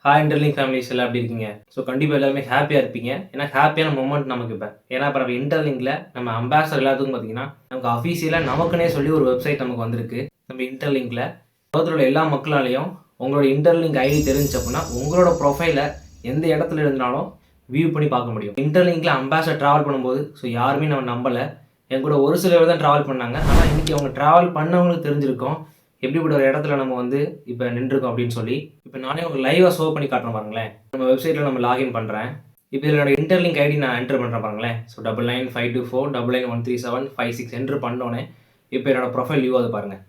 Hi interlink families எல்லாம் எப்படி இருக்கீங்க? ஸோ கண்டிப்பாக எல்லாருமே ஹாப்பியாக இருப்பீங்க. ஏன்னா ஹாப்பியான மொமெண்ட் நமக்கு இப்போ. ஏன்னா இப்போ நம்ம இன்டர்லிங்க்ல நம்ம அம்பாசடர் எல்லாத்துக்கும் பார்த்தீங்கன்னா, நமக்கு அஃபீஷியலாக நமக்குன்னே சொல்லி ஒரு வெப்சைட் நமக்கு வந்திருக்கு. நம்ம இன்டர்லிங்க்ல உலகத்தில் உள்ள எல்லா மக்களாலையும் உங்களோட இன்டர்லிங்க் ஐடி தெரிஞ்சு அப்படின்னா, உங்களோட ப்ரொஃபைலை எந்த இடத்துல இருந்தாலும் வியூ பண்ணி பார்க்க முடியும். இன்டர்லிங்க்ல அம்பாசடர் ட்ராவல் பண்ணும்போது யாருமே நம்ம நம்பலை. என் கூட ஒரு சில பேர் தான் ட்ராவல் பண்ணாங்க. ஆனால் இன்றைக்கி அவங்க ட்ராவல் பண்ணவங்களுக்கு தெரிஞ்சிருக்கும் எப்படிப்பட்ட ஒரு இடத்துல நம்ம வந்து இப்போ நின்றுருக்கோம் அப்படின்னு சொல்லி. இப்போ நானே உங்களுக்கு லைவாக ஷோ பண்ணி காட்டுறேன் பாருங்களேன். நம்ம வெப்சைட்டில் நம்ம லாகின் பண்ணுறேன். இப்போ என்னோட இன்டர்லிங்க் ஐடி நான் என்டர் பண்ணுறேன் பாருங்களேன். ஸோ 9952491375 என்ட்ரு பண்ணோன்னே இப்போ என்னோட ப்ரொஃபைல் வியூ ஆகுது பாருங்கள்.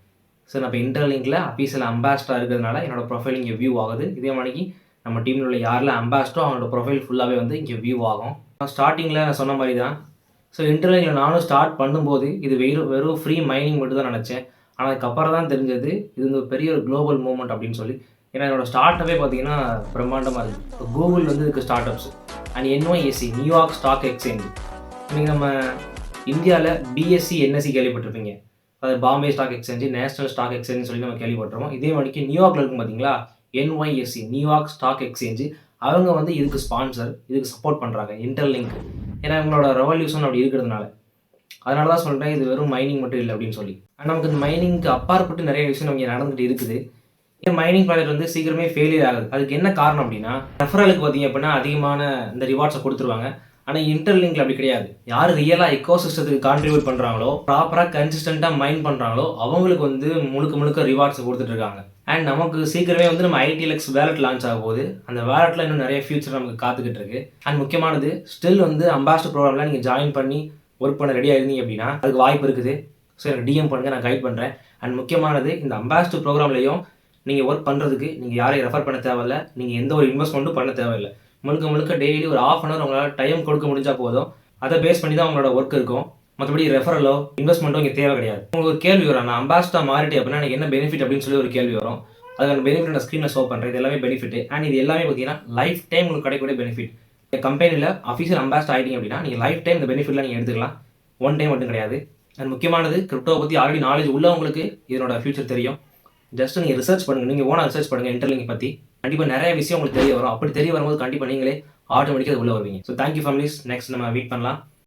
ஸோ நான் இப்போ இன்டர்லிங்க்கில் அஃபீஷியல் அம்பாஸ்டராக இருக்கிறதுனால என்னோட ப்ரொஃபைல் இங்கே வியூ ஆகுது. இதே மாதிரிக்கு நம்ம டீமில் உள்ள யாரில் அம்பாஸ்டரோ அவங்களோட ப்ரொஃபைல் ஃபுல்லாகவே வந்து இங்கே வியூ ஆகும். ஸ்டார்டிங்கில் நான் சொன்ன மாதிரி தான். ஸோ இன்டர்லிங்கில் நானும் ஸ்டார்ட் பண்ணும்போது இது வெறும் ஃப்ரீ மைனிங் மட்டும் தான் நினச்சேன். ஆனால் அதுக்கப்புறம் தான் தெரிஞ்சது இது வந்து பெரிய ஒரு குளோபல் மூவ்மெண்ட் அப்படின்னு சொல்லி. ஏன்னா என்னோடய ஸ்டார்ட் அப்பே பார்த்தீங்கன்னா பிரம்மாண்டமாக இருக்குது. இப்போ கூகுள் வந்து இதுக்கு startups and NYSE New York stock exchange. இன்றைக்கி நம்ம இந்தியாவில் BSE NSE கேள்விப்பட்டிருப்பீங்க. அது Bombay stock exchange, national stock எக்ஸ்சேஞ்சுன்னு சொல்லி நம்ம கேள்விப்பட்டிருக்கோம். இதே மாதிரிக்கு நியூயார்க்கில் இருக்கும் பார்த்தீங்களா, NYSE நியூயார்க் ஸ்டாக் எக்ஸ்சேஞ்சு. அவங்க வந்து இதுக்கு ஸ்பான்சர், இதுக்கு சப்போர்ட் பண்ணுறாங்க இன்டர்லிங்க். ஏன்னா இவங்களோட ரெவல்யூஷன் அப்படி இருக்கிறதுனால. அதனால தான் சொல்கிறேன் இது வெறும் மைனிங் மட்டும் இல்லை அப்படின்னு சொல்லி. ஆனால் நமக்கு இந்த மைனிங்க்கு அப்பாற்பட்டு நிறைய விஷயம் நமக்கு நடந்துகிட்டு இருக்குது. ஏன் மைனிங் ப்ராஜெக்ட் வந்து சீக்கிரமே ஃபெயிலியர் ஆகுது? அதுக்கு என்ன காரணம் அப்படின்னா, ரெஃபரலுக்கு பார்த்தீங்க அப்படின்னா அதிகமான இந்த ரிவார்ட்ஸை கொடுத்துருவாங்க. ஆனால் இன்டர்லிங்க்ல அப்படி கிடையாது. யார் ரியலாக எக்கோ சிஸ்டத்துக்கு கான்ட்ரிபியூட் பண்ணுறாங்களோ, ப்ராப்பராக கன்சிஸ்டண்ட்டாக மைன் பண்ணுறாங்களோ, அவங்களுக்கு வந்து முழுக்க ரிவார்ட்ஸ் கொடுத்துட்டு இருக்காங்க. அண்ட் நமக்கு சீக்கிரமே வந்து நம்ம ITLX வேலட் லான்ச் ஆக போகுது. அந்த வேலட்டில் இன்னும் நிறைய ஃபியூச்சர் நமக்கு காத்துக்கிட்டு இருக்கு. அண்ட் முக்கியமானது ஸ்டில் வந்து அம்பாஸ்டர் ப்ரோக்ராமில் நீங்கள் ஜாயின் பண்ணி ஒர்க் பண்ண ரெடியாக இருந்தீங்க அப்படின்னா அதுக்கு வாய்ப்பு இருக்குது. ஸோ எனக்கு DM பண்ணுங்கள், நான் கைட் பண்ணுறேன். அண்ட் முக்கியமானது இந்த அம்பாஸ்டர் ப்ரோக்ராம்லையும் நீங்கள் ஒர்க் பண்ணுறதுக்கு நீங்கள் யாரையும் ரெஃபர் பண்ண தேவையில்லை. நீங்கள் எந்த ஒரு இன்வெஸ்ட்மெண்ட்டும் பண்ண தேவையில்லை. முழுக்க டெய்லி ஒரு ½ அன் ஹவர் உங்களால் டைம் கொடுக்க முடிஞ்சால் போதும். அதை பேஸ் பண்ணி தான் உங்களோட ஒர்க் இருக்கும். மற்றபடி ரெஃபரலோ இன்வெஸ்ட்மெண்ட்டோ இங்கே தேவை கிடையாது. உங்களுக்கு ஒரு கேள்வி வரும், நான் அம்பாஸ்டர் மாறிட்டேன் அப்படின்னா எனக்கு என்ன பெனிஃபிட் அப்படின்னு சொல்லி ஒரு கேள்வி வரும். அதுக்கான பெனிஃபிட் நான் ஸ்க்ரீனில் ஷோ பண்ணுறேன். இது எல்லாமே பெனிஃபிட். அண்ட் இது எல்லாமே பார்த்தீங்கன்னா லைஃப் டைம் உங்களுக்கு கிடைக்கக்கூடிய பெனிஃபிட். கம்பெனியில் அஃபீஷியல் அம்பாஸ்டர் ஆகிட்டீங்க அப்படின்னா நீங்கள் லைஃப் டைம் இந்த பெனிஃபிட்லாம் நீங்கள் எடுத்துக்கலாம். ஒன் டைம் மட்டும் கிடையாது. அண்ட் முக்கியமானது கிரிப்டோவை பற்றி ஆல்ரெடி நாலேஜ் உள்ளவங்களுக்கு இதனோட ஃபியூச்சர் தெரியும். ஜஸ்ட் நீங்கள் ரிசர்ச் பண்ணுங்கள், நீங்கள் ஓனாக ரிசர்ச் பண்ணுங்கள் இன்டர்லிங்க் பற்றி. கண்டிப்பாக நிறைய விஷயம் உங்களுக்கு தெரிய வரும். அப்படி தெரிய வரும்போது கண்டிப்பாக நீங்களே ஆட்டோமேட்டிக்காக உள்ளே வருவீங்க. So thank you families. நெக்ஸ்ட் நம்ம மீட் பண்ணலாம்.